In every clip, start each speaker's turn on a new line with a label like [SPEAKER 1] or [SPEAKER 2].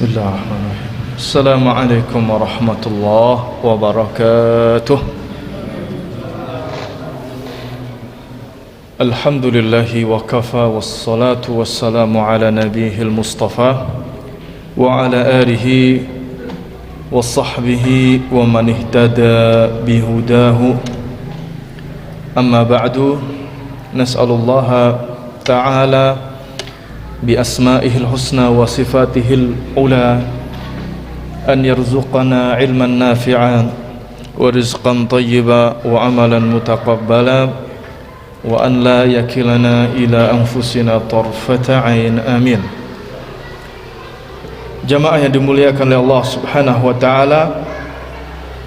[SPEAKER 1] Bismillahirrahmanirrahim. Assalamualaikum warahmatullahi wabarakatuh. Alhamdulillahi wa kafa wassalatu wassalamu ala nabiyil mustafa wa ala alihi wa sahbihi wa man ihtada bihudahu. Amma ba'du, nas'alullaha ta'ala bi asma'ihil husna wa sifatihil ula an yarzuqana ilman nafi'an wa rizqan tayyiba wa amalan mutaqabbala wa an la yakilana ila anfusina tarfata ain, amin. Jamaah yang dimuliakan oleh Allah subhanahu wa ta'ala,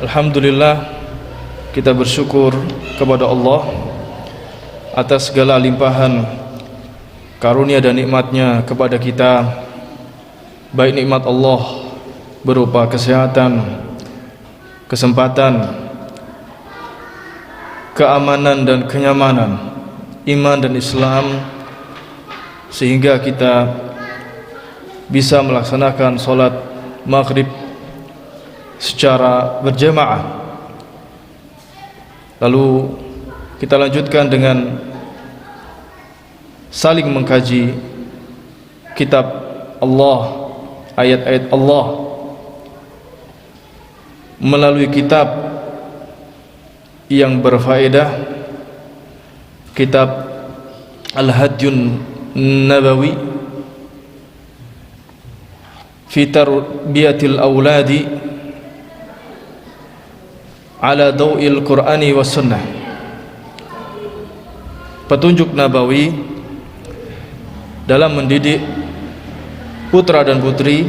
[SPEAKER 1] alhamdulillah kita bersyukur kepada Allah atas segala limpahan karunia dan nikmatnya kepada kita, baik nikmat Allah berupa kesehatan, kesempatan, keamanan dan kenyamanan, iman dan Islam, sehingga kita bisa melaksanakan sholat maghrib secara berjamaah. Lalu kita lanjutkan dengan saling mengkaji kitab Allah, ayat-ayat Allah melalui kitab yang berfaedah, kitab Al-Hadjun Nabawi fi tarbiyatil awladi ala daw'il Qur'ani was sunnah. Petunjuk Nabawi dalam mendidik putra dan putri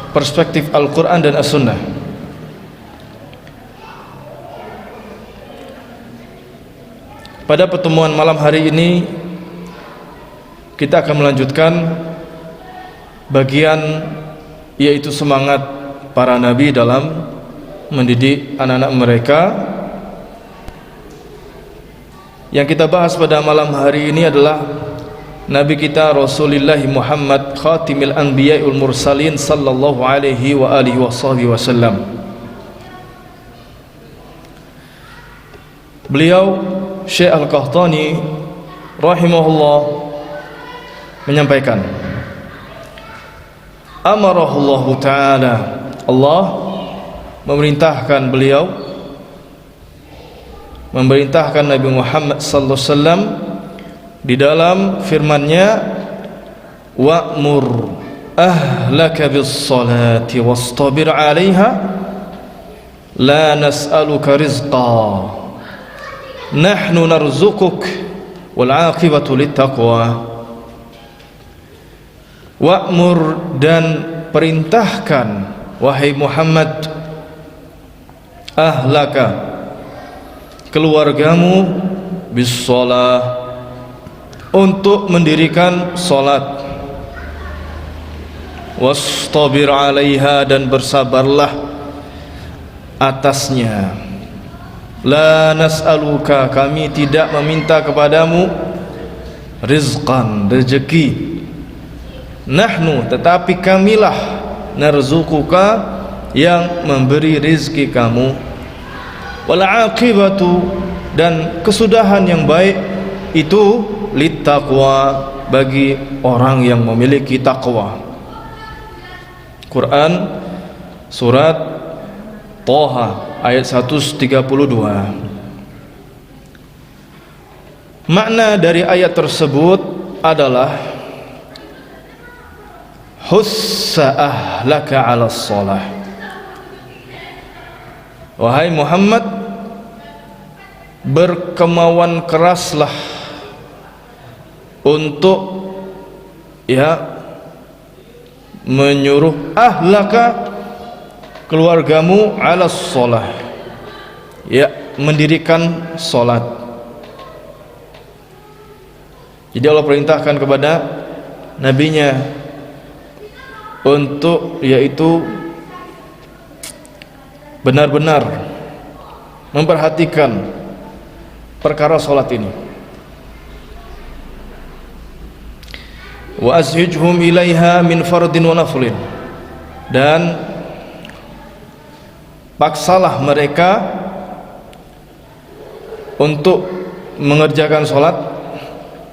[SPEAKER 1] perspektif Al-Quran dan As-Sunnah. Pada pertemuan malam hari ini kita akan melanjutkan bagian, yaitu semangat para nabi dalam mendidik anak-anak mereka. Yang kita bahas pada malam hari ini adalah Nabi kita Rasulullah Muhammad Khatimil Anbiya'ul Mursalin sallallahu alaihi wa alihi wasallam. Beliau Syekh Al-Qahtani rahimahullah menyampaikan, amarahullahu ta'ala, Allah memerintahkan beliau, memerintahkan Nabi Muhammad sallallahu alaihi wasallam di dalam firman-Nya, wa'mur ahlaka bis-salati wastabir 'alaiha la nas'aluka rizqa nahnu narzuquk wal 'aqibatu lit-taqwa. Wa'mur, dan perintahkan wahai Muhammad, ahlaka, keluargamu, bis-shalah, untuk mendirikan salat, wastabir 'alaiha, dan bersabarlah atasnya. La nas'aluka, kami tidak meminta kepadamu, rizqan, rezeki, nahnu, tetapi kamilah, narzuquka, yang memberi rizki kamu, wal aqibatu, dan kesudahan yang baik itu littaqwa, bagi orang yang memiliki takwa. Quran surat Thaha ayat 132. Makna dari ayat tersebut adalah hussa ahlaka 'alas shalah. Wahai Muhammad, berkemauan keraslah untuk menyuruh ahlaka, keluargamu, 'alas shalah, mendirikan salat. Jadi Allah perintahkan kepada nabinya untuk yaitu benar-benar memperhatikan perkara salat ini. wa azhijhum ilaiha min fardin wa naflin, dan paksalah mereka untuk mengerjakan sholat,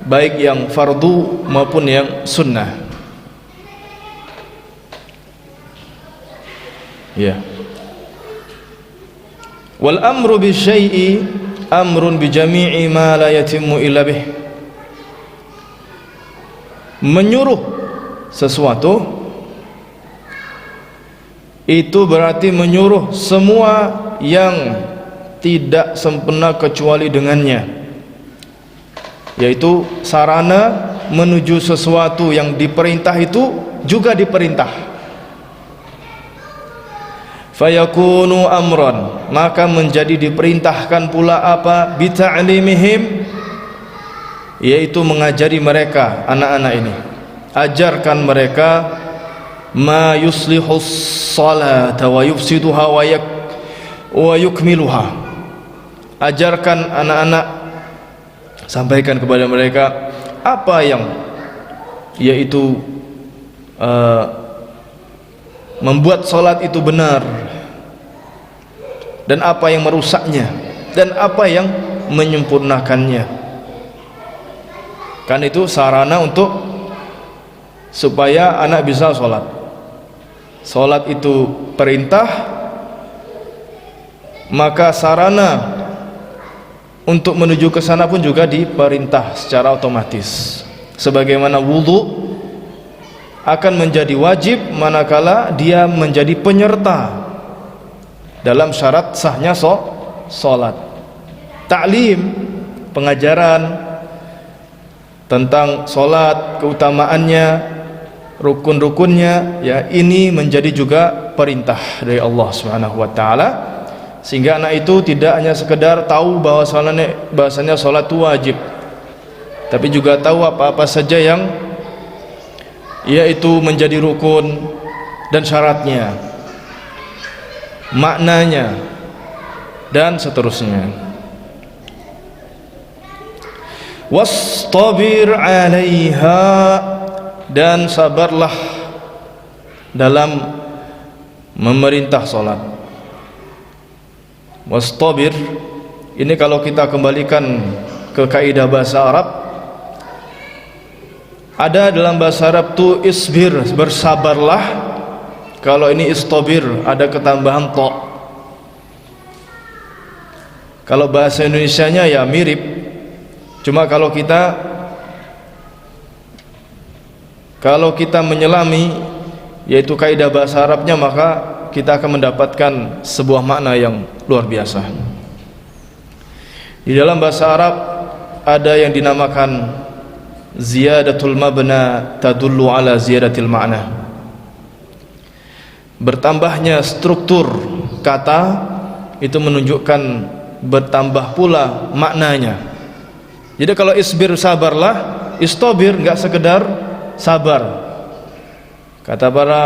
[SPEAKER 1] baik yang fardu maupun yang sunnah. Ya. Wal amru bisyai'i amrun bi jami'i ma la yatimmu illa bih. Menyuruh sesuatu itu berarti menyuruh semua yang tidak sempurna kecuali dengannya, yaitu sarana menuju sesuatu yang diperintah itu juga diperintah. Fayakunu amran, maka menjadi diperintahkan pula apa? Bita'limihim, yaitu mengajari mereka, anak-anak ini, ajarkan mereka ma yuslihus salata wa yufsiduha wa yukmiluha. Ajarkan anak-anak, sampaikan kepada mereka apa yang yaitu membuat salat itu benar, dan apa yang merusaknya, dan apa yang menyempurnakannya. Kan itu sarana untuk supaya anak bisa sholat. Sholat itu perintah, maka sarana untuk menuju ke sana pun juga diperintah secara otomatis. Sebagaimana wudu akan menjadi wajib manakala dia menjadi penyerta dalam syarat sahnya sholat. Ta'lim, pengajaran tentang sholat, keutamaannya, rukun-rukunnya, ya, ini menjadi juga perintah dari Allah Subhanahu wa taala, sehingga anak itu tidak hanya sekedar tahu bahwasanya sholat itu wajib, tapi juga tahu apa-apa saja yang yaitu menjadi rukun dan syaratnya, maknanya, dan seterusnya. Wastabir 'alaiha, dan sabarlah dalam memerintah salat. Wastabir ini kalau kita kembalikan ke kaidah bahasa Arab, ada dalam bahasa Arab tuh isbir, bersabarlah. Kalau ini istabir ada ketambahan to. Kalau bahasa Indonesianya ya mirip, cuma kalau kita menyelami yaitu kaidah bahasa Arabnya, maka kita akan mendapatkan sebuah makna yang luar biasa. Di dalam bahasa Arab ada yang dinamakan ziyadatul mabna tadullu ala ziyadatil ma'na. Bertambahnya struktur kata itu menunjukkan bertambah pula maknanya. Jadi kalau isbir, sabarlah, istobir enggak sekedar sabar. Kata para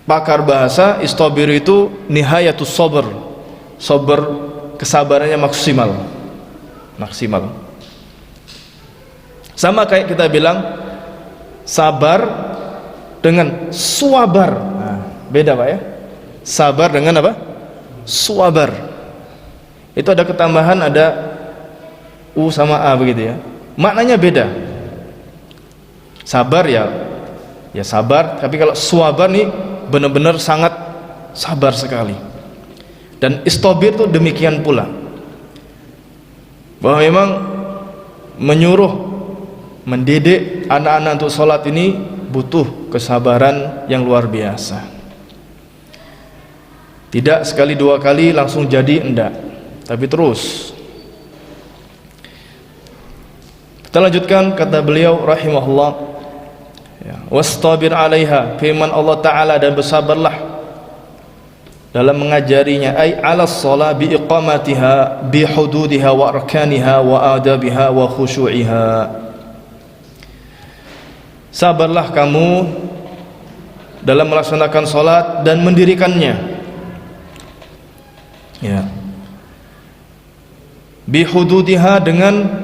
[SPEAKER 1] pakar bahasa, istobir itu nihayatus sabr. Sabr, kesabarannya maksimal. Sama kayak kita bilang sabar dengan suabar. Nah, beda Pak ya. Sabar dengan apa? Suabar. Itu ada ketambahan, ada U sama A begitu ya. Maknanya beda. Sabar ya sabar, tapi kalau suabar nih benar-benar sangat sabar sekali. Dan istobir itu demikian pula, bahwa memang menyuruh, mendidik anak-anak untuk sholat ini butuh kesabaran yang luar biasa. Tidak sekali dua kali langsung jadi, enggak, tapi terus. Kita lanjutkan, kata beliau rahimahullah, ya, wastabir 'alaiha, firman Allah Ta'ala, dan bersabarlah dalam mengajarinya, ay 'alas shalah bi iqamatiha bi hududiha wa arkaniha wa adabiha wa khushu'iha. Sabarlah kamu dalam melaksanakan salat dan mendirikannya, ya, bi hududiha, dengan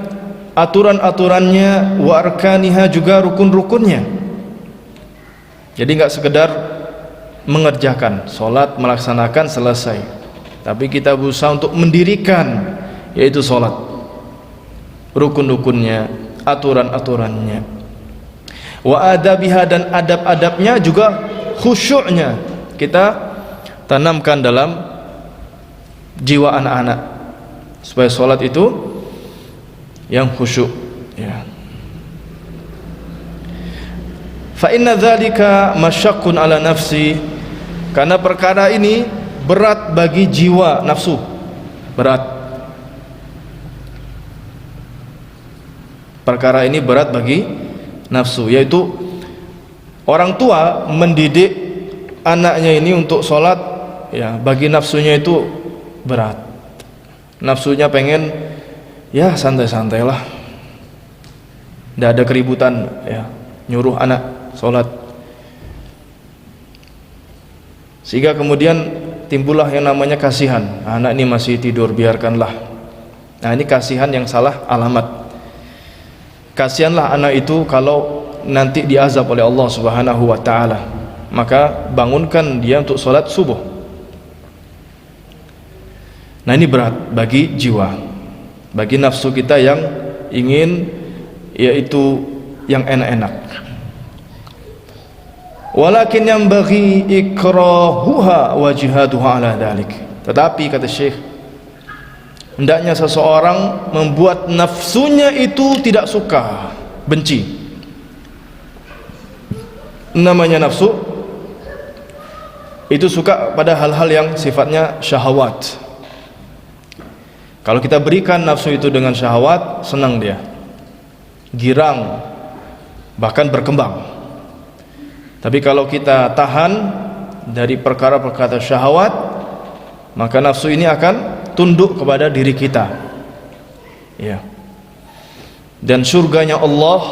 [SPEAKER 1] aturan-aturannya, wa arkaniha, juga rukun-rukunnya. Jadi nggak sekedar mengerjakan sholat, melaksanakan, selesai, tapi kita berusaha untuk mendirikan, yaitu sholat, rukun-rukunnya, aturan-aturannya, wa adabiha, dan adab-adabnya, juga khusyuknya kita tanamkan dalam jiwa anak-anak, supaya sholat itu yang khusyuk, ya. Fa inna dzalika masyaqqun ala nafsi, karena perkara ini berat bagi jiwa nafsu, berat. Perkara ini berat bagi nafsu, yaitu orang tua mendidik anaknya ini untuk sholat, ya, bagi nafsunya itu berat. Nafsunya pengen ya santai-santai lah, tidak ada keributan, ya, nyuruh anak sholat, sehingga kemudian timbullah yang namanya kasihan. Anak ini masih tidur, biarkanlah. Nah, ini kasihan yang salah alamat. Kasihanlah anak itu kalau nanti diazab oleh Allah Subhanahu wa ta'ala, maka bangunkan dia untuk sholat subuh. Nah, ini berat bagi jiwa, bagi nafsu kita yang ingin yaitu yang enak-enak. Walakin yang bagi ikrahuha wa jihaduha ala dhalik. Tetapi kata Syekh, hendaknya seseorang membuat nafsunya itu tidak suka, benci. Namanya nafsu itu suka pada hal-hal yang sifatnya syahwat. Kalau kita berikan nafsu itu dengan syahwat, senang dia, girang, bahkan berkembang. Tapi kalau kita tahan dari perkara-perkara syahwat, maka nafsu ini akan tunduk kepada diri kita, ya. Dan surganya Allah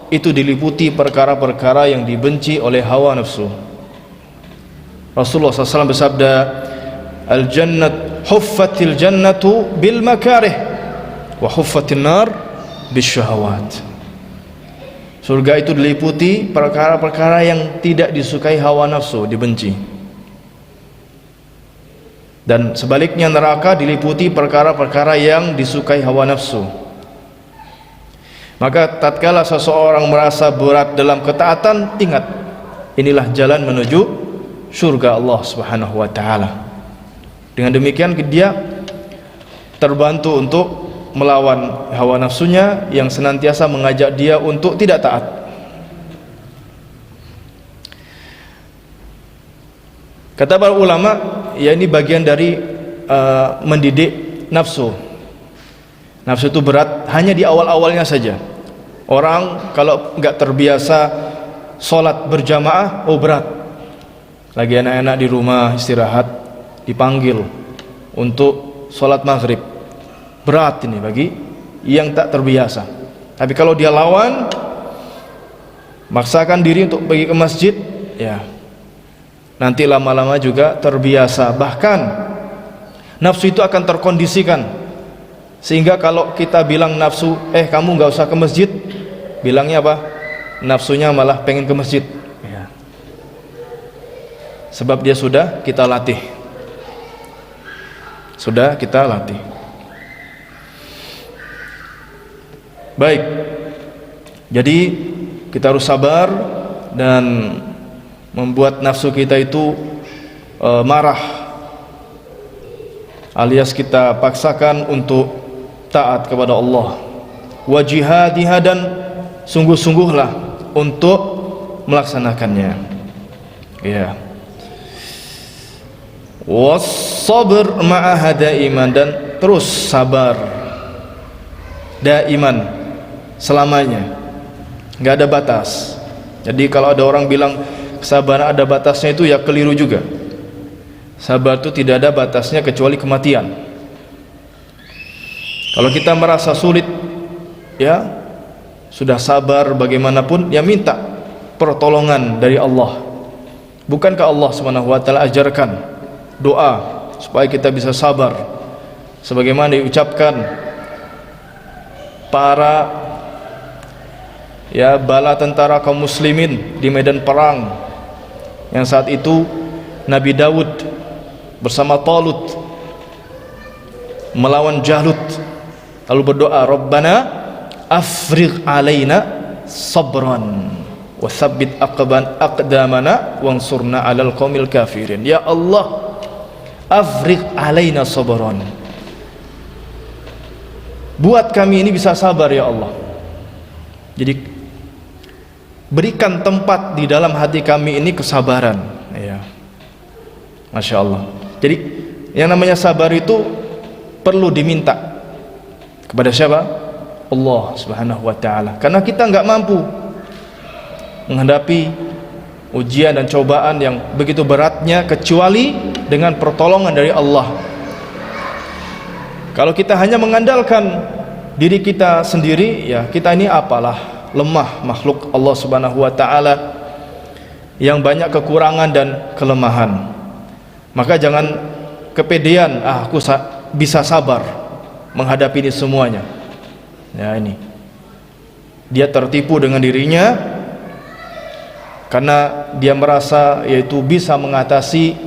[SPEAKER 1] itu diliputi perkara-perkara yang dibenci oleh hawa nafsu. Rasulullah SAW bersabda, al-jannat huffatil jannatu bil makarih wa huffatin nar bis syahawat. Surga itu diliputi perkara-perkara yang tidak disukai hawa nafsu, dibenci. Dan sebaliknya neraka diliputi perkara-perkara yang disukai hawa nafsu. Maka tatkala seseorang merasa berat dalam ketaatan, ingat, inilah jalan menuju surga Allah Subhanahu wa ta'ala. Dengan demikian dia terbantu untuk melawan hawa nafsunya yang senantiasa mengajak dia untuk tidak taat. Kata para ulama, ya, ini bagian dari mendidik nafsu. Nafsu itu berat hanya di awal-awalnya saja. Orang kalau nggak terbiasa sholat berjamaah, oh berat. Lagi anak-anak di rumah istirahat, dipanggil untuk sholat maghrib, berat ini bagi yang tak terbiasa. Tapi kalau dia lawan, maksakan diri untuk pergi ke masjid, ya, nanti lama-lama juga terbiasa. Bahkan nafsu itu akan terkondisikan, sehingga kalau kita bilang nafsu, kamu nggak usah ke masjid, bilangnya apa? Nafsunya malah pengen ke masjid, ya. Sebab dia sudah kita latih, sudah kita latih. Baik, jadi kita harus sabar dan membuat nafsu kita itu marah, alias kita paksakan untuk taat kepada Allah. Wa jihadiha, dan sungguh-sungguhlah untuk melaksanakannya, ya. Was sabr ma'aha daiman, dan terus sabar daiman, selamanya, nggak ada batas. Jadi kalau ada orang bilang kesabaran ada batasnya, itu ya keliru juga. Sabar itu tidak ada batasnya kecuali kematian. Kalau kita merasa sulit, ya sudah sabar bagaimanapun, ya minta pertolongan dari Allah. Bukankah Allah Subhanahu wa ta'ala ajarkan doa supaya kita bisa sabar, sebagaimana diucapkan para bala tentara kaum muslimin di medan perang yang saat itu Nabi Daud bersama Talut melawan Jalut, lalu berdoa, Rabbana afrigh alaina sabran wa tsabbit aqdamana wansurna 'alal qaumil kafirin. Ya Allah, afrigh alaina sabran, buat kami ini bisa sabar ya Allah. Jadi berikan tempat di dalam hati kami ini kesabaran, ya. Masya Allah. Jadi yang namanya sabar itu perlu diminta kepada siapa? Allah Subhanahu wa ta'ala. Karena kita nggak mampu menghadapi ujian dan cobaan yang begitu beratnya kecuali dengan pertolongan dari Allah. Kalau kita hanya mengandalkan diri kita sendiri, ya kita ini apalah, lemah makhluk Allah Subhanahu wa ta'ala yang banyak kekurangan dan kelemahan. Maka jangan kepedean, aku bisa sabar menghadapi ini semuanya. Ya, ini dia tertipu dengan dirinya karena dia merasa yaitu bisa mengatasi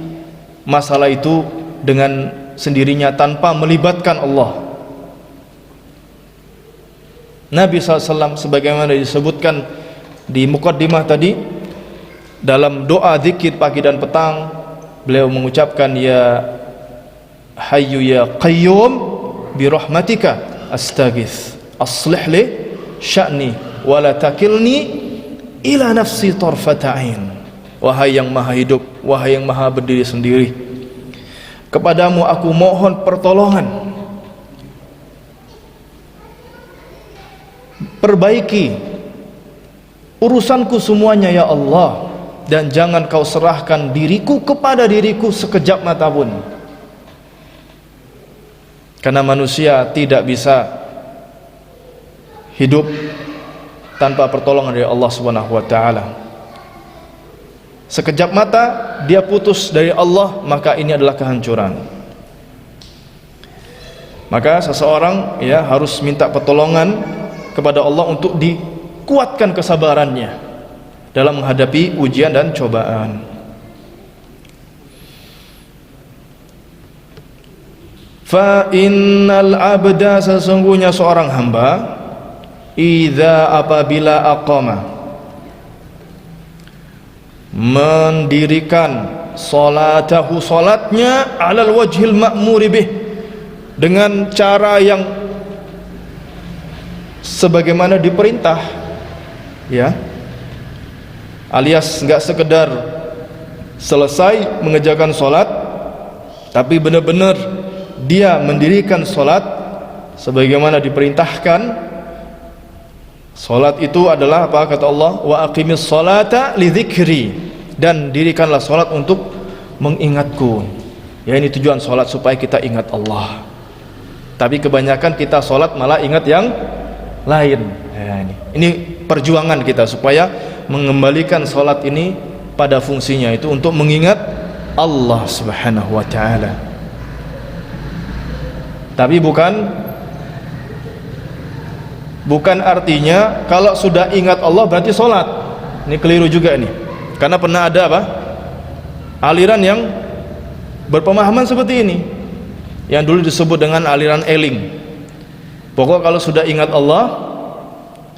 [SPEAKER 1] masalah itu dengan sendirinya tanpa melibatkan Allah. Nabi SAW sebagaimana disebutkan di muqaddimah tadi, dalam doa zikir pagi dan petang beliau mengucapkan, ya hayyu ya qayyum bi rahmatika astaghits aslih li sya'ni wa la takilni ila nafsi tarfata ain. Wahai yang maha hidup, wahai yang maha berdiri sendiri, kepadamu aku mohon pertolongan, perbaiki urusanku semuanya ya Allah, dan jangan kau serahkan diriku kepada diriku sekejap mata pun. Karena manusia tidak bisa hidup tanpa pertolongan dari Allah Subhanahu wa ta'ala. Sekejap mata dia putus dari Allah, maka ini adalah kehancuran. Maka seseorang harus minta pertolongan kepada Allah untuk dikuatkan kesabarannya dalam menghadapi ujian dan cobaan. Fa innal abda, sesungguhnya seorang hamba, idza apabila aqama, mendirikan salatahu, salatnya, alal wajhil ma'muri bih, dengan cara yang sebagaimana diperintah, ya, alias enggak sekedar selesai mengerjakan salat, tapi benar-benar dia mendirikan salat sebagaimana diperintahkan. Salat itu adalah apa, kata Allah, wa aqimis salata li dzikri, dan dirikanlah salat untuk mengingatku. Ya, ini tujuan salat, supaya kita ingat Allah. Tapi kebanyakan kita salat malah ingat yang lain. Ya, ini perjuangan kita supaya mengembalikan salat ini pada fungsinya, itu untuk mengingat Allah Subhanahu wa ta'ala. Tapi bukan artinya kalau sudah ingat Allah berarti sholat. Ini keliru juga ini, karena pernah ada aliran yang berpemahaman seperti ini, yang dulu disebut dengan aliran Eling. Pokok kalau sudah ingat Allah,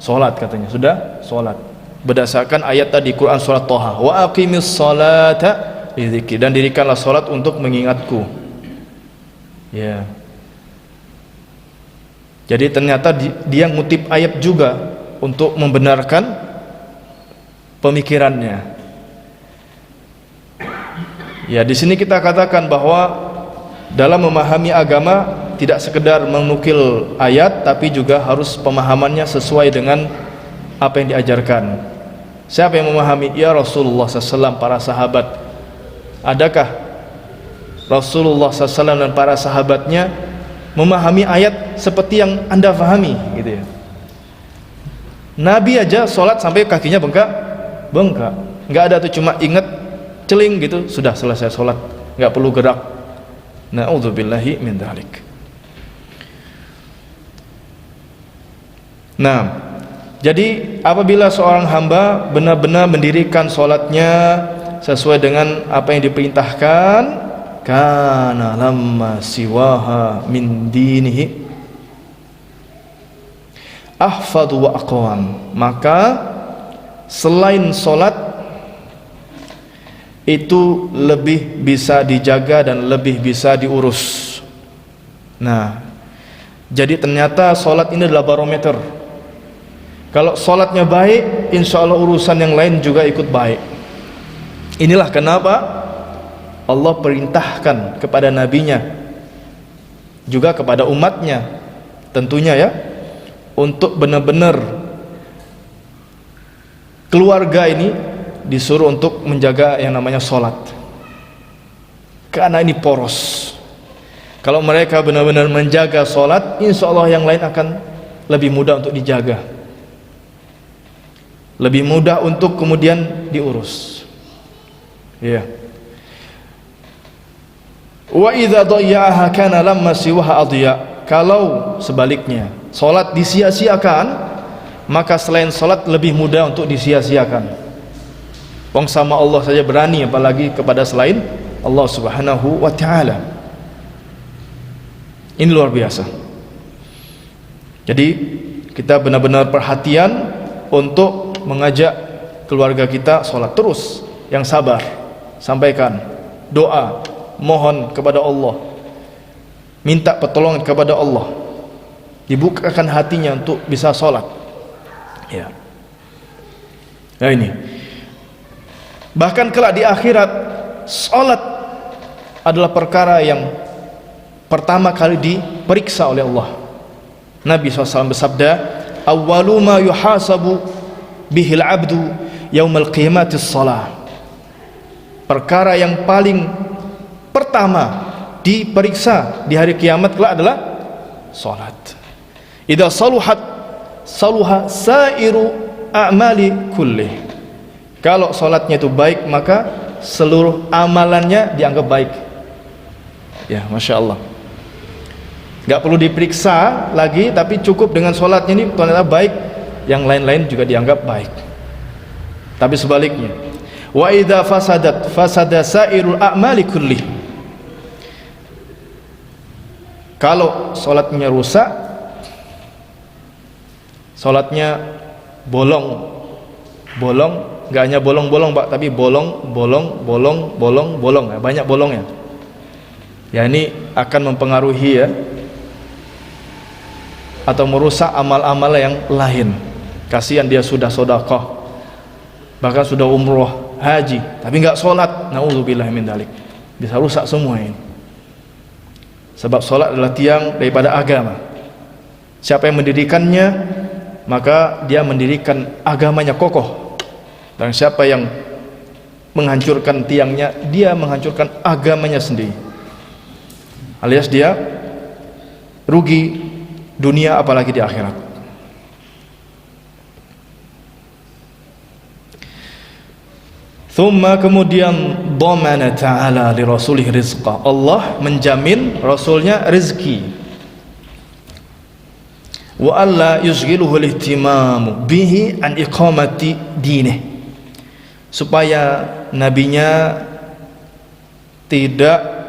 [SPEAKER 1] sholat, katanya sudah sholat, berdasarkan ayat tadi Quran surat Thaha, wa aqimis salata lidzikri, dan dirikanlah sholat untuk mengingatku. Ya, jadi ternyata dia ngutip ayat juga untuk membenarkan pemikirannya. Ya, di sini kita katakan bahwa dalam memahami agama tidak sekedar menukil ayat, tapi juga harus pemahamannya sesuai dengan apa yang diajarkan. Siapa yang memahami? Ya Rasulullah SAW, para sahabat. Adakah Rasulullah SAW dan para sahabatnya memahami ayat seperti yang Anda pahami, gitu ya? Nabi aja sholat sampai kakinya bengkak, nggak ada tuh, cuma ingat celing gitu, sudah selesai sholat, nggak perlu gerak. Na'udzubillahi min dzalik. Nah, jadi apabila seorang hamba benar-benar mendirikan solatnya sesuai dengan apa yang diperintahkan, kana lamma siwaha min dinihi ahfadu wa aqwam, maka selain solat itu lebih bisa dijaga dan lebih bisa diurus. Nah, jadi ternyata solat ini adalah barometer. Kalau solatnya baik, insya Allah urusan yang lain juga ikut baik. Inilah kenapa Allah perintahkan kepada nabinya, juga kepada umatnya tentunya ya, untuk benar-benar keluarga ini disuruh untuk menjaga yang namanya solat, karena ini poros. Kalau mereka benar-benar menjaga solat, insya Allah yang lain akan lebih mudah untuk dijaga, lebih mudah untuk kemudian diurus. Ya. Wa idza dayya'aha kana lamma siwaha adya. Kalau sebaliknya solat disia-siakan, maka selain solat lebih mudah untuk disia-siakan. Wong sama Allah saja berani, apalagi kepada selain Allah Subhanahu wa taala. Ini luar biasa. Jadi kita benar-benar perhatian untuk mengajak keluarga kita sholat terus, yang sabar, sampaikan doa, mohon kepada Allah, minta pertolongan kepada Allah, dibukakan hatinya untuk bisa sholat. Ya. Nah ini. Bahkan kelak di akhirat, sholat adalah perkara yang pertama kali diperiksa oleh Allah. Nabi SAW bersabda, awwalu ma yuhasabu bihil abdu yaumal qiyamati shalah. Perkara yang paling pertama diperiksa di hari kiamat kelak adalah salat. Idza saluhat saluha sairu a'mali kulli. Kalau salatnya itu baik, maka seluruh amalannya dianggap baik. Ya, Masya Allah. Gak perlu diperiksa lagi, tapi cukup dengan sholatnya ini ternyata baik, yang lain-lain juga dianggap baik. Tapi sebaliknya, wa idza fasadat fasada sairul a'mali kulli. Kalau sholatnya rusak, sholatnya bolong, gak hanya bolong-bolong Pak, tapi bolong, ya, banyak bolongnya. Ya, ini akan mempengaruhi ya, atau merusak amal-amal yang lain. Kasihan dia sudah sedekah, bahkan sudah umroh, haji, tapi nggak sholat, naudzubillah min dzalik. Bisa rusak semua ini. Sebab sholat adalah tiang daripada agama. Siapa yang mendirikannya, maka dia mendirikan agamanya kokoh. Dan siapa yang menghancurkan tiangnya, dia menghancurkan agamanya sendiri. Alias dia rugi dunia apalagi di akhirat. Thumma, kemudian dhamana ta'ala li rasulih rizqa. Allah menjamin rasulnya rezeki. Wa alla yushghiluhu al-ihtimamu bihi an iqamati dinih. Supaya nabinya tidak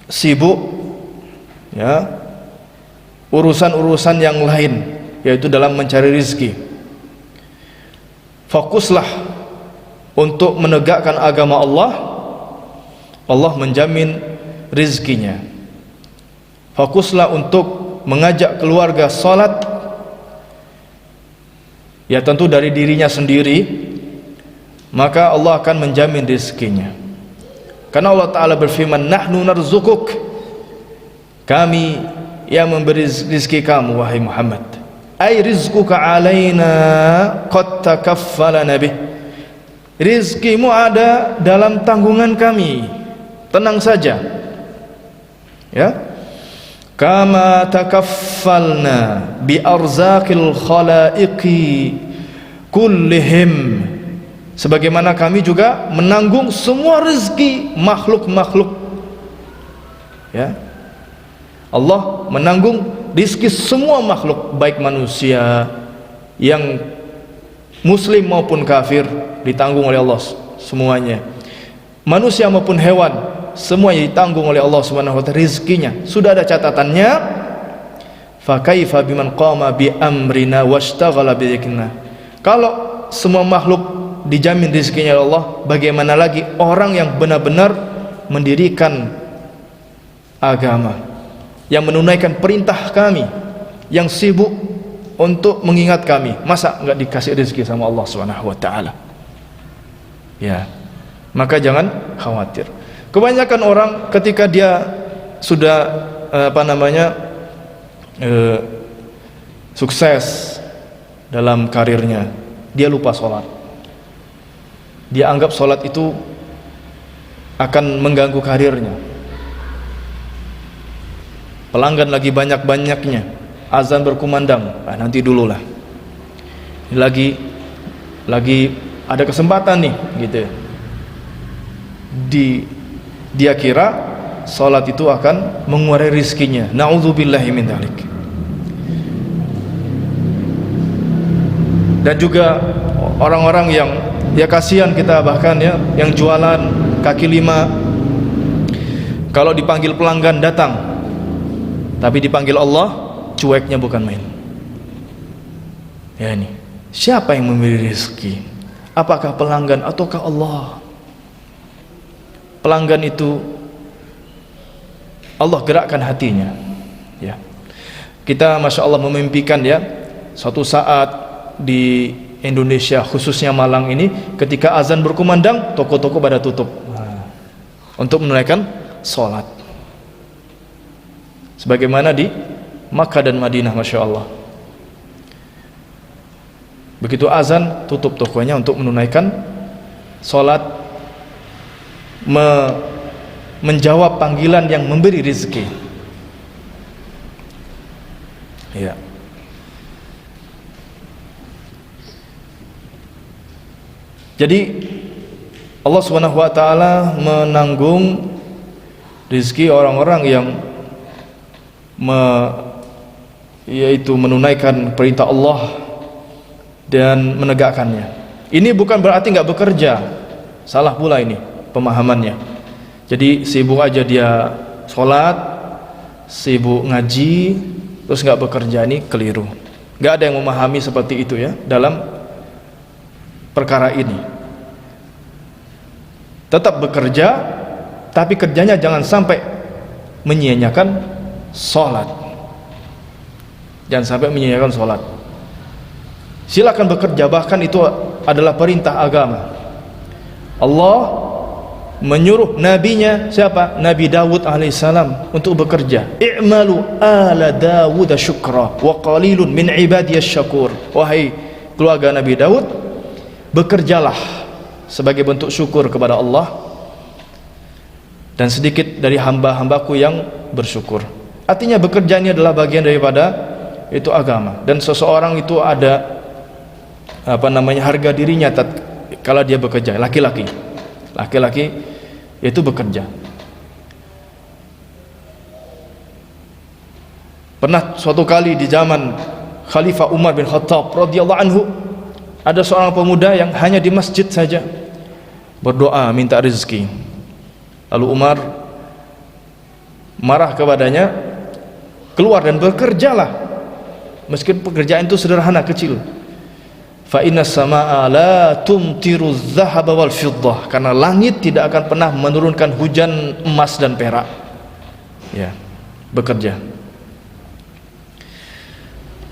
[SPEAKER 1] sibuk ya urusan-urusan yang lain, yaitu dalam mencari rezeki. Fokuslah untuk menegakkan agama Allah. Allah menjamin rezekinya. Fokuslah untuk mengajak keluarga salat, ya tentu dari dirinya sendiri, maka Allah akan menjamin rezekinya. Karena Allah Ta'ala berfirman, nahnu narzukuk, kami yang memberi rezeki kamu wahai Muhammad. Ay rizquka alaina qad takaffalana bih. Rizkimu ada dalam tanggungan kami, tenang saja. Ya. Kama takaffalna bi arzaqil khalaiqi kullihim. Sebagaimana kami juga menanggung semua rezeki makhluk-makhluk. Ya. Allah menanggung rizki semua makhluk, baik manusia yang muslim maupun kafir, ditanggung oleh Allah semuanya. Manusia maupun hewan, semuanya ditanggung oleh Allah Subhanahu wa taala rizkinya. Sudah ada catatannya. Fa kaifa biman qama bi amrina washtaghala bi dzikrina. Kalau semua makhluk dijamin rizkinya oleh Allah, bagaimana lagi orang yang benar-benar mendirikan agama, yang menunaikan perintah kami, yang sibuk untuk mengingat kami, masa enggak dikasih rezeki sama Allah Subhanahu wa taala? Ya. Maka jangan khawatir. Kebanyakan orang ketika dia sudah sukses dalam karirnya, dia lupa sholat. Dia anggap sholat itu akan mengganggu karirnya. Pelanggan lagi banyak-banyaknya, azan berkumandang, nanti dululah. Lagi ada kesempatan nih, gitu. Dia kira salat itu akan mengurangi rizkinya. Na'udzubillahi min dzalik. Dan juga orang-orang yang ya kasihan kita, bahkan ya yang jualan kaki lima, kalau dipanggil pelanggan datang, tapi dipanggil Allah cueknya bukan main. Ya, ini siapa yang memberi rezeki? Apakah pelanggan ataukah Allah? Pelanggan itu Allah gerakkan hatinya. Ya, kita masya Allah memimpikan ya suatu saat di Indonesia, khususnya Malang ini, ketika azan berkumandang, toko-toko pada tutup untuk menunaikan sholat, sebagaimana di Makkah dan Madinah, masya Allah. Begitu azan, tutup tokonya untuk menunaikan sholat, menjawab panggilan yang memberi rezeki. Ya. Jadi Allah Subhanahu wa taala menanggung rezeki orang-orang yang yaitu menunaikan perintah Allah dan menegakkannya. Ini bukan berarti nggak bekerja. Salah pula ini pemahamannya. Jadi sibuk aja dia sholat, sibuk ngaji, terus nggak bekerja, ini keliru. Nggak ada yang memahami seperti itu ya dalam perkara ini. Tetap bekerja, tapi kerjanya jangan sampai menyia-nyiakan sholat. Jangan sampai menyia-nyiakan sholat. Silakan bekerja, bahkan itu adalah perintah agama. Allah menyuruh nabinya siapa? Nabi Dawud alaihissalam untuk bekerja. I'malu ala Dawud syukra wa qalilun min ibadiyasy syakur. Wahai keluarga Nabi Dawud, bekerjalah sebagai bentuk syukur kepada Allah, dan sedikit dari hamba-hambaku yang bersyukur. Artinya bekerja ini adalah bagian daripada itu agama, dan seseorang itu ada harga dirinya kalau dia bekerja. Laki-laki itu bekerja. Pernah suatu kali di zaman Khalifah Umar bin Khattab radhiyallahu anhu, ada seorang pemuda yang hanya di masjid saja berdoa minta rezeki. Lalu Umar marah kepadanya, keluar dan bekerjalah, meskipun pekerjaan itu sederhana kecil. Fa inna samaa la tumtiru dzahaba wal fiddah, karena langit tidak akan pernah menurunkan hujan emas dan perak. Ya, bekerja.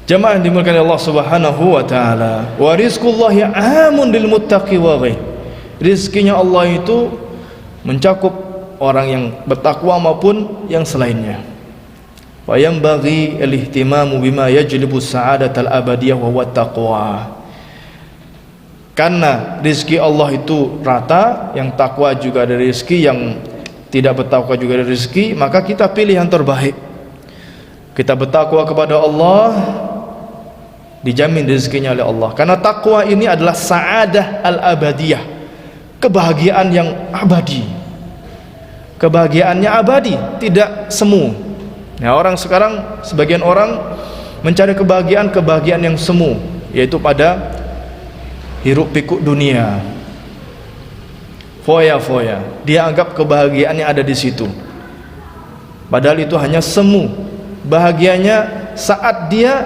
[SPEAKER 1] Jamaah yang dimuliakan Allah Subhanahu wa taala, wa rizqullahi amun lil muttaqi wa ghair. Rizkinya Allah itu mencakup orang yang bertakwa maupun yang selainnya. Wa yanbaghi al-ihtimamu bima yajlibu sa'adatal abadiyah wa huwa taqwa. Karena rizki Allah itu rata, yang takwa juga ada rizki, yang tidak bertakwa juga ada rizki, maka kita pilih yang terbaik. Kita bertakwa kepada Allah, dijamin rizkinya oleh Allah. Karena takwa ini adalah sa'adah al-abadiyah, kebahagiaan yang abadi. Kebahagiaannya abadi, tidak semu. Nah, orang sekarang, sebagian orang mencari kebahagiaan yang semu, yaitu pada hiruk pikuk dunia, foya-foya. Dia anggap kebahagiaannya ada di situ, padahal itu hanya semu. Bahagianya saat dia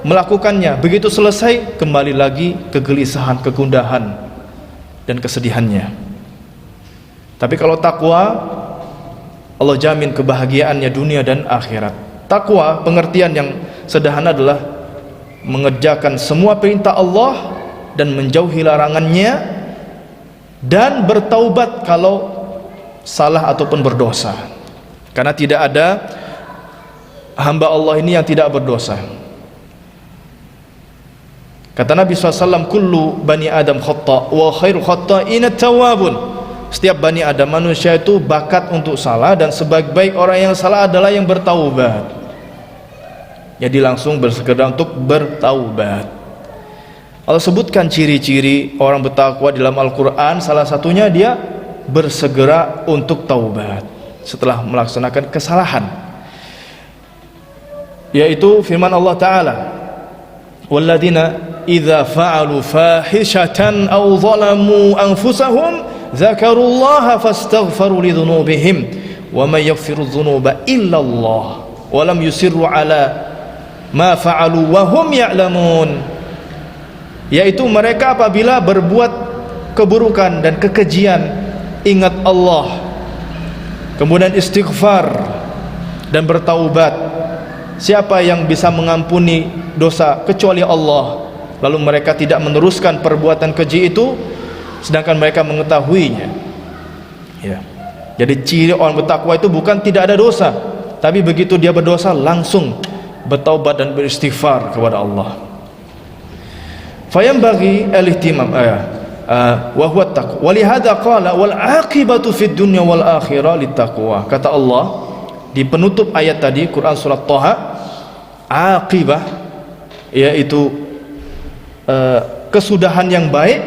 [SPEAKER 1] melakukannya, begitu selesai kembali lagi kegelisahan, kegundahan dan kesedihannya. Tapi kalau takwa, Allah jamin kebahagiaannya dunia dan akhirat. Takwa, pengertian yang sederhana adalah mengerjakan semua perintah Allah dan menjauhi larangannya, dan bertaubat kalau salah ataupun berdosa. Karena tidak ada hamba Allah ini yang tidak berdosa. Kata Nabi SAW, kullu bani Adam khata' wa khairu khata'ina tawabun. Setiap bani Adam, manusia itu bakat untuk salah, dan sebaik-baik orang yang salah adalah yang bertaubat. Jadi langsung bersegera untuk bertaubat. Allah sebutkan ciri-ciri orang bertakwa dalam Al-Quran. Salah satunya dia bersegera untuk taubat setelah melaksanakan kesalahan, yaitu firman Allah Ta'ala, walladzina idza fa'alu fahishatan aw zalamu anfusahum dzakarullaha fastaghfaru lidzunubihim wa may yaghfiru dzunuba illallah wa lam yusirru ala ma fa'alu wa hum ya'lamun. Yaitu mereka apabila berbuat keburukan dan kekejian, ingat Allah, kemudian istighfar dan bertaubat. Siapa yang bisa mengampuni dosa kecuali Allah? Lalu mereka tidak meneruskan perbuatan keji itu sedangkan mereka mengetahuinya. Ya. Jadi ciri orang bertakwa itu bukan tidak ada dosa, tapi begitu dia berdosa langsung bertaubat dan beristighfar kepada Allah. Fayambaghi al-ihtimam wa huwa at-taqwa. Wa lihadza qala wal 'aqibatu fid dunya wal akhirah lit-taqwa. Kata Allah di penutup ayat tadi, Quran surat Thaha, aqibah yaitu kesudahan yang baik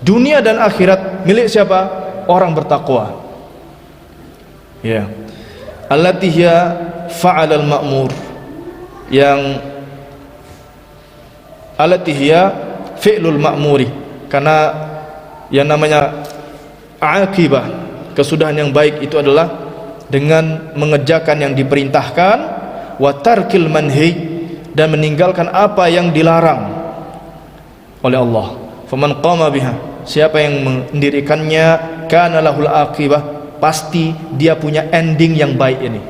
[SPEAKER 1] dunia dan akhirat milik siapa? Orang bertakwa. Ya. Allati hiya fa'alal ma'mur, yang allati hiya fi'lul ma'muri, karena yang namanya aqibah, kesudahan yang baik itu adalah dengan mengerjakan yang diperintahkan, wa tarkil manhi, dan meninggalkan apa yang dilarang oleh Allah. Faman qama biha, siapa yang mendirikannya, kana lahul aqibah, pasti dia punya ending yang baik ini.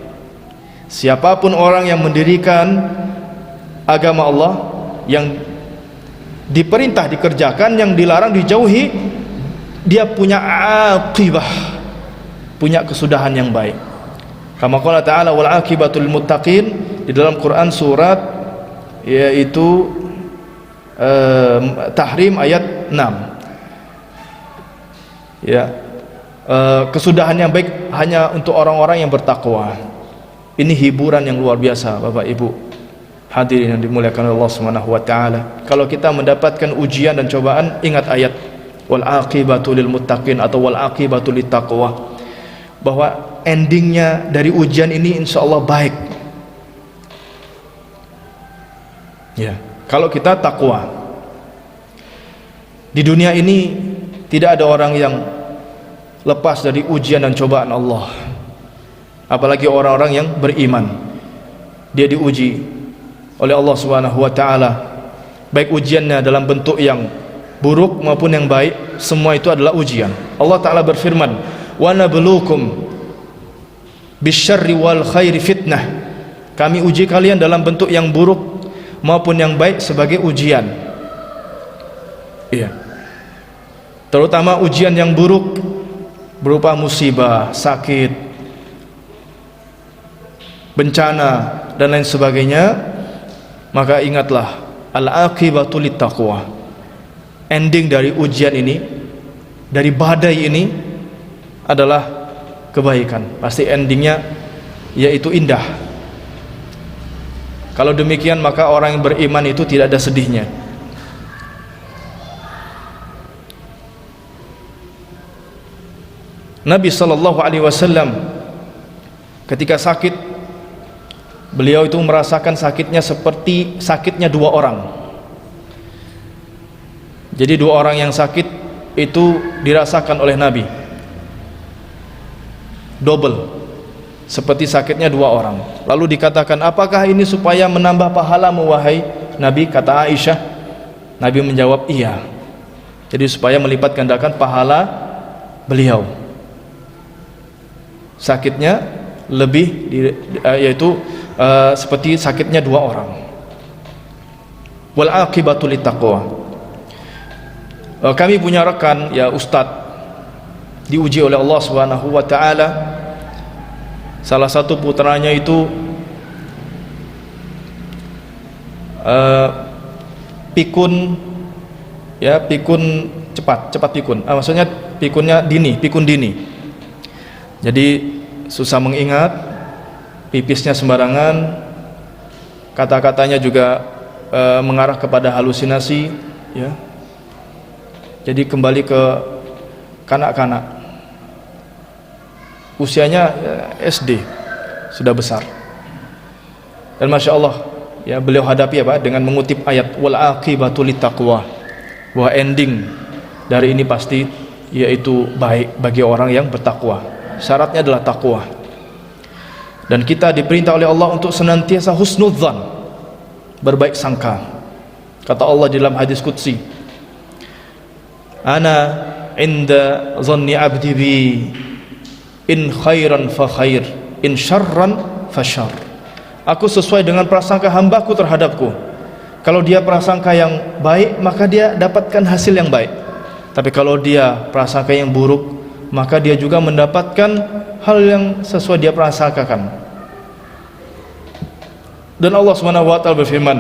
[SPEAKER 1] Siapapun orang yang mendirikan agama Allah, yang diperintah dikerjakan, yang dilarang dijauhi, dia punya aqibah, punya kesudahan yang baik. Kama qala ta'ala wal aqibatul muttaqin, di dalam Quran surat yaitu Tahrim ayat 6. Ya, kesudahan yang baik hanya untuk orang-orang yang bertakwa. Ini hiburan yang luar biasa, Bapak Ibu hadirin yang dimuliakan Allah Subhanahu wa taala. Kalau kita mendapatkan ujian dan cobaan, ingat ayat wal aqibatu lil muttaqin atau wal aqibatu lit taqwa, bahwa endingnya dari ujian ini insyaallah baik. Ya, kalau kita takwa. Di dunia ini tidak ada orang yang lepas dari ujian dan cobaan Allah, apalagi orang-orang yang beriman. Dia diuji oleh Allah Subhanahu wa taala, baik ujiannya dalam bentuk yang buruk maupun yang baik, semua itu adalah ujian. Allah Ta'ala berfirman, wa nabluukum bisyarri wal khairi fitnah, kami uji kalian dalam bentuk yang buruk maupun yang baik sebagai ujian. Iya, terutama ujian yang buruk berupa musibah, sakit, bencana dan lain sebagainya. Maka ingatlah, al-aqibatu lit-taqwa, ending dari ujian ini, dari badai ini adalah kebaikan. Pasti endingnya yaitu indah. Kalau demikian maka orang yang beriman itu tidak ada sedihnya. Nabi sallallahu alaihi wasallam ketika sakit beliau itu merasakan sakitnya seperti sakitnya dua orang. Jadi dua orang yang sakit itu dirasakan oleh Nabi, double, seperti sakitnya dua orang. Lalu dikatakan, apakah ini supaya menambah pahalamu wahai Nabi? Kata Aisyah, Nabi menjawab, iya. Jadi supaya melipat gandakan pahala beliau, sakitnya lebih yaitu seperti sakitnya dua orang. Wal aqibatu littaqwa. Kami punya rekan ya ustadz, diuji oleh Allah Subhanahu wa taala. Salah satu putranya itu pikun, ya pikun cepat pikun. Maksudnya pikun dini. Jadi susah mengingat, pipisnya sembarangan, kata-katanya juga mengarah kepada halusinasi, ya. Jadi kembali ke kanak-kanak. Usianya SD, sudah besar. Dan masya Allah, ya beliau hadapi apa? Dengan mengutip ayat wal aqibatu littaqwa, bahwa ending dari ini pasti yaitu baik bagi orang yang bertakwa. Syaratnya adalah takwa. Dan kita diperintah oleh Allah untuk senantiasa husnudzan, berbaik sangka. Kata Allah di dalam hadis qudsi, ana inda dhanni abdi bi, in khairan fa khair, in syarran fa syarr. Aku sesuai dengan prasangka hambaku terhadapku. Kalau dia prasangka yang baik, maka dia dapatkan hasil yang baik. Tapi kalau dia prasangka yang buruk, maka dia juga mendapatkan hal yang sesuai dia prasangkakan. Dan Allah Subhanahu wa taala berfirman,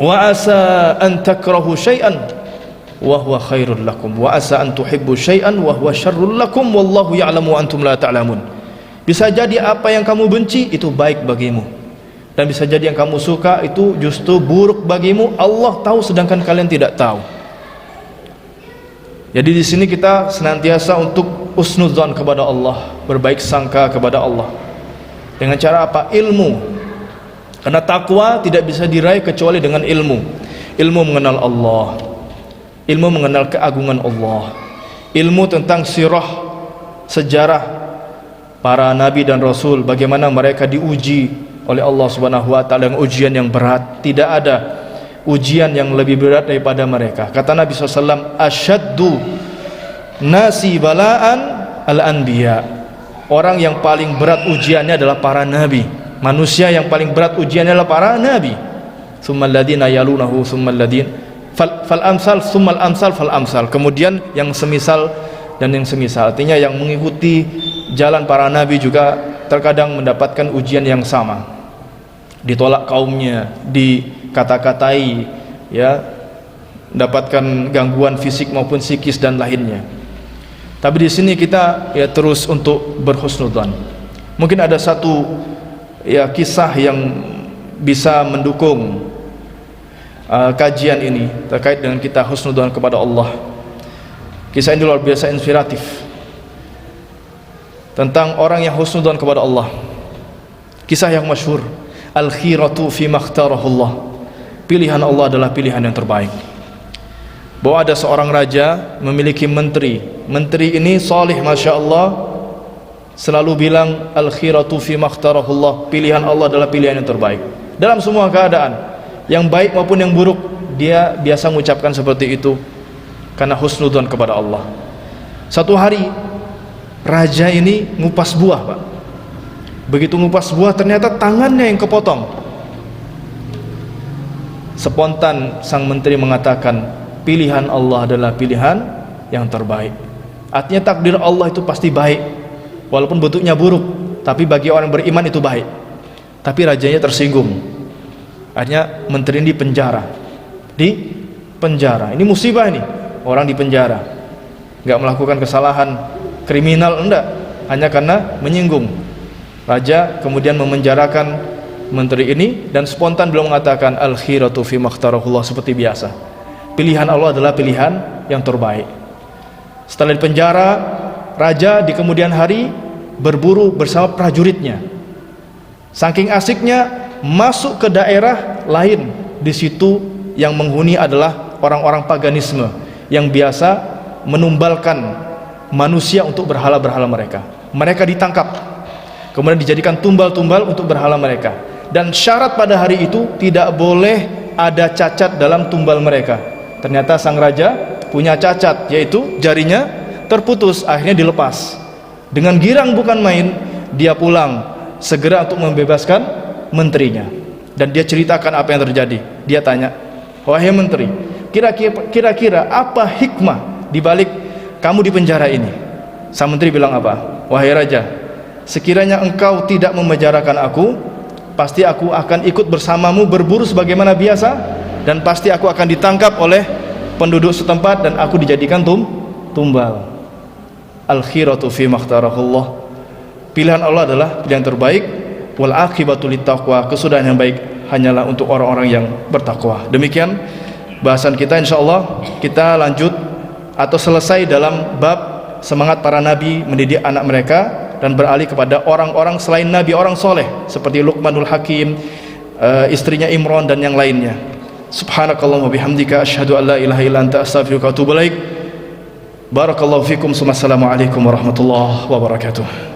[SPEAKER 1] wa asa an takrahu syai'an wa huwa khairul lakum wa asa an tuhibbu syai'an wa huwa syarrul lakum wallahu ya'lamu wa antum la ta'lamun. Bisa jadi apa yang kamu benci itu baik bagimu, dan bisa jadi yang kamu suka itu justru buruk bagimu. Allah tahu sedangkan kalian tidak tahu. Jadi di sini kita senantiasa untuk husnudzan kepada Allah, berbaik sangka kepada Allah. Dengan cara apa? Ilmu. Karena takwa tidak bisa diraih kecuali dengan ilmu. Ilmu mengenal Allah, ilmu mengenal keagungan Allah, ilmu tentang sirah, sejarah para nabi dan rasul, bagaimana mereka diuji oleh Allah Subhanahu wa taala dengan ujian yang berat. Tidak ada ujian yang lebih berat daripada mereka. Kata Nabi SAW, asyaddu nasi balaan al-anbiya. Orang yang paling berat ujiannya adalah para nabi. Manusia yang paling berat ujiannya adalah para nabi. Tsummal ladzina yalunahu tsummal ladzina fal amsal tsummal amsal fal amsal. Kemudian yang semisal dan yang semisal. Artinya yang mengikuti jalan para nabi juga terkadang mendapatkan ujian yang sama. Ditolak kaumnya, dikata-katai, ya, mendapatkan gangguan fisik maupun psikis dan lainnya. Tapi di sini kita ya terus untuk berhusnudzan. Mungkin ada satu ya kisah yang bisa mendukung kajian ini terkait dengan kita husnudzan kepada Allah. Kisah ini luar biasa inspiratif tentang orang yang husnudzan kepada Allah. Kisah yang masyhur, al-khiratu fi makhtarahullah. Pilihan Allah adalah pilihan yang terbaik. Bahwa ada seorang raja memiliki menteri. Menteri ini salih, masya Allah, selalu bilang al-khiratu fi makhtarahullah. Pilihan Allah adalah pilihan yang terbaik dalam semua keadaan, yang baik maupun yang buruk. Dia biasa mengucapkan seperti itu karena husnudzan kepada Allah. Satu hari raja ini ngupas buah, Pak. Begitu ngupas buah, ternyata tangannya yang kepotong. Spontan sang menteri mengatakan, pilihan Allah adalah pilihan yang terbaik. Artinya takdir Allah itu pasti baik, walaupun bentuknya buruk, tapi bagi orang beriman itu baik. Tapi rajanya tersinggung. Akhirnya menteri ini di penjara. Ini musibah ini, orang di penjara, nggak melakukan kesalahan kriminal, enggak, hanya karena menyinggung. Raja kemudian memenjarakan menteri ini, dan spontan beliau mengatakan al-khiratu fi makhtarahullah, seperti biasa. Pilihan Allah adalah pilihan yang terbaik. Setelah di penjara, raja di kemudian hari berburu bersama prajuritnya. Saking asiknya masuk ke daerah lain, di situ yang menghuni adalah orang-orang paganisme yang biasa menumbalkan manusia untuk berhala-berhala mereka. Mereka ditangkap, kemudian dijadikan tumbal-tumbal untuk berhala mereka. Dan syarat pada hari itu tidak boleh ada cacat dalam tumbal mereka. Ternyata sang raja punya cacat, yaitu jarinya terputus, akhirnya dilepas. Dengan girang bukan main, dia pulang segera untuk membebaskan menterinya. Dan dia ceritakan apa yang terjadi. Dia tanya, wahai menteri, kira-kira apa hikmah dibalik kamu di penjara ini? Sang menteri bilang apa? Wahai raja, sekiranya engkau tidak memenjarakan aku, pasti aku akan ikut bersamamu berburu sebagaimana biasa, dan pasti aku akan ditangkap oleh penduduk setempat dan aku dijadikan tumbal. Al-khiratu fi makhtarahullah. Pilihan Allah adalah pilihan terbaik. Wal akibatu littaqwa. Kesudahan yang baik hanyalah untuk orang-orang yang bertakwa. Demikian bahasan kita, insyaallah kita lanjut atau selesai dalam bab semangat para nabi mendidik anak mereka dan beralih kepada orang-orang selain nabi, orang soleh seperti Luqmanul Hakim, istrinya Imran dan yang lainnya. Subhanakallahumma bihamdika asyhadu an la ilaha illa anta astaghfiruka wa atubu ilaik. Barakallahu fikum. Assalamualaikum warahmatullahi wabarakatuh.